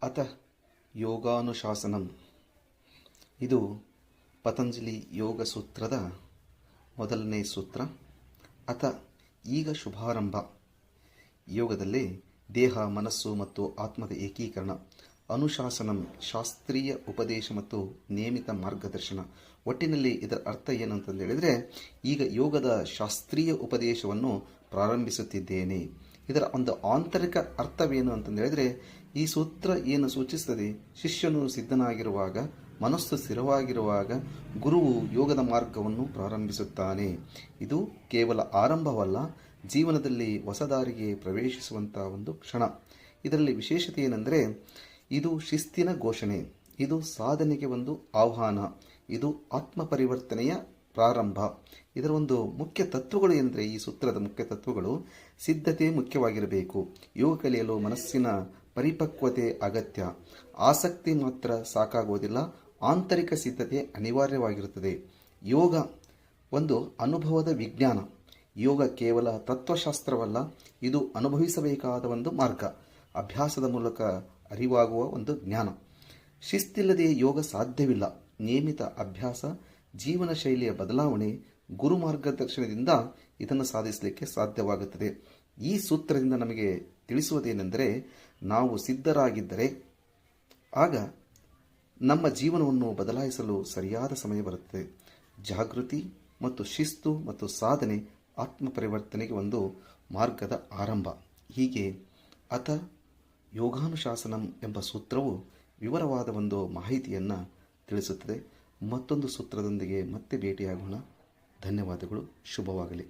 ಅಥ ಯೋಗಾನುಶಾಸನಂ. ಇದು ಪತಂಜಲಿ ಯೋಗ ಸೂತ್ರದ ಮೊದಲನೇ ಸೂತ್ರ. ಅಥ ಈಗ ಶುಭಾರಂಭ. ಯೋಗದಲ್ಲಿ ದೇಹ, ಮನಸ್ಸು ಮತ್ತು ಆತ್ಮದ ಏಕೀಕರಣ. ಅನುಶಾಸನಂ ಶಾಸ್ತ್ರೀಯ ಉಪದೇಶ ಮತ್ತು ನೇಮಿತ ಮಾರ್ಗದರ್ಶನ. ಒಟ್ಟಿನಲ್ಲಿ ಇದರ ಅರ್ಥ ಏನು ಅಂತಂದು ಹೇಳಿದರೆ, ಈಗ ಯೋಗದ ಶಾಸ್ತ್ರೀಯ ಉಪದೇಶವನ್ನು ಪ್ರಾರಂಭಿಸುತ್ತಿದ್ದೇನೆ. ಇದರ ಒಂದು ಆಂತರಿಕ ಅರ್ಥವೇನು ಅಂತಂದು ಹೇಳಿದರೆ, ಈ ಸೂತ್ರ ಏನು ಸೂಚಿಸುತ್ತದೆ, ಶಿಷ್ಯನು ಸಿದ್ಧನಾಗಿರುವಾಗ, ಮನಸ್ಸು ಸ್ಥಿರವಾಗಿರುವಾಗ ಗುರುವು ಯೋಗದ ಮಾರ್ಗವನ್ನು ಪ್ರಾರಂಭಿಸುತ್ತಾನೆ. ಇದು ಕೇವಲ ಆರಂಭವಲ್ಲ, ಜೀವನದಲ್ಲಿ ಹೊಸ ದಾರಿಗೆ ಪ್ರವೇಶಿಸುವಂಥ ಒಂದು ಕ್ಷಣ. ಇದರಲ್ಲಿ ವಿಶೇಷತೆ ಏನೆಂದರೆ, ಇದು ಶಿಸ್ತಿನ ಘೋಷಣೆ, ಇದು ಸಾಧನೆಗೆ ಒಂದು ಆಹ್ವಾನ, ಇದು ಆತ್ಮ ಪರಿವರ್ತನೆಯ ಪ್ರಾರಂಭ. ಇದರ ಒಂದು ಮುಖ್ಯ ತತ್ವಗಳು ಎಂದರೆ, ಈ ಸೂತ್ರದ ಮುಖ್ಯ ತತ್ವಗಳು: ಸಿದ್ಧತೆ ಮುಖ್ಯವಾಗಿರಬೇಕು. ಯೋಗ ಕಲಿಯಲು ಮನಸ್ಸಿನ ಪರಿಪಕ್ವತೆ ಅಗತ್ಯ. ಆಸಕ್ತಿ ಮಾತ್ರ ಸಾಕಾಗುವುದಿಲ್ಲ, ಆಂತರಿಕ ಸಿದ್ಧತೆ ಅನಿವಾರ್ಯವಾಗಿರುತ್ತದೆ. ಯೋಗ ಒಂದು ಅನುಭವದ ವಿಜ್ಞಾನ. ಯೋಗ ಕೇವಲ ತತ್ವಶಾಸ್ತ್ರವಲ್ಲ, ಇದು ಅನುಭವಿಸಬೇಕಾದ ಒಂದು ಮಾರ್ಗ, ಅಭ್ಯಾಸದ ಮೂಲಕ ಅರಿವಾಗುವ ಒಂದು ಜ್ಞಾನ. ಶಿಸ್ತಿಲ್ಲದೆ ಯೋಗ ಸಾಧ್ಯವಿಲ್ಲ. ನಿಯಮಿತ ಅಭ್ಯಾಸ, ಜೀವನ ಶೈಲಿಯ ಬದಲಾವಣೆ, ಗುರು ಮಾರ್ಗದರ್ಶನದಿಂದ ಇದನ್ನು ಸಾಧಿಸಲಿಕ್ಕೆ ಸಾಧ್ಯವಾಗುತ್ತದೆ. ಈ ಸೂತ್ರದಿಂದ ನಮಗೆ ತಿಳಿಸುವುದೇನೆಂದರೆ, ನಾವು ಸಿದ್ಧರಾಗಿದ್ದರೆ ಆಗ ನಮ್ಮ ಜೀವನವನ್ನು ಬದಲಾಯಿಸಲು ಸರಿಯಾದ ಸಮಯ ಬರುತ್ತದೆ. ಜಾಗೃತಿ ಮತ್ತು ಶಿಸ್ತು ಮತ್ತು ಸಾಧನೆ ಆತ್ಮ ಪರಿವರ್ತನೆಗೆ ಒಂದು ಮಾರ್ಗದ ಆರಂಭ. ಹೀಗೆ ಅಥ ಯೋಗಾನುಶಾಸನಂ ಎಂಬ ಸೂತ್ರವು ವಿವರವಾದ ಒಂದು ಮಾಹಿತಿಯನ್ನು ತಿಳಿಸುತ್ತದೆ. ಮತ್ತೊಂದು ಸೂತ್ರದೊಂದಿಗೆ ಮತ್ತೆ ಭೇಟಿಯಾಗೋಣ. ಧನ್ಯವಾದಗಳು. ಶುಭವಾಗಲಿ.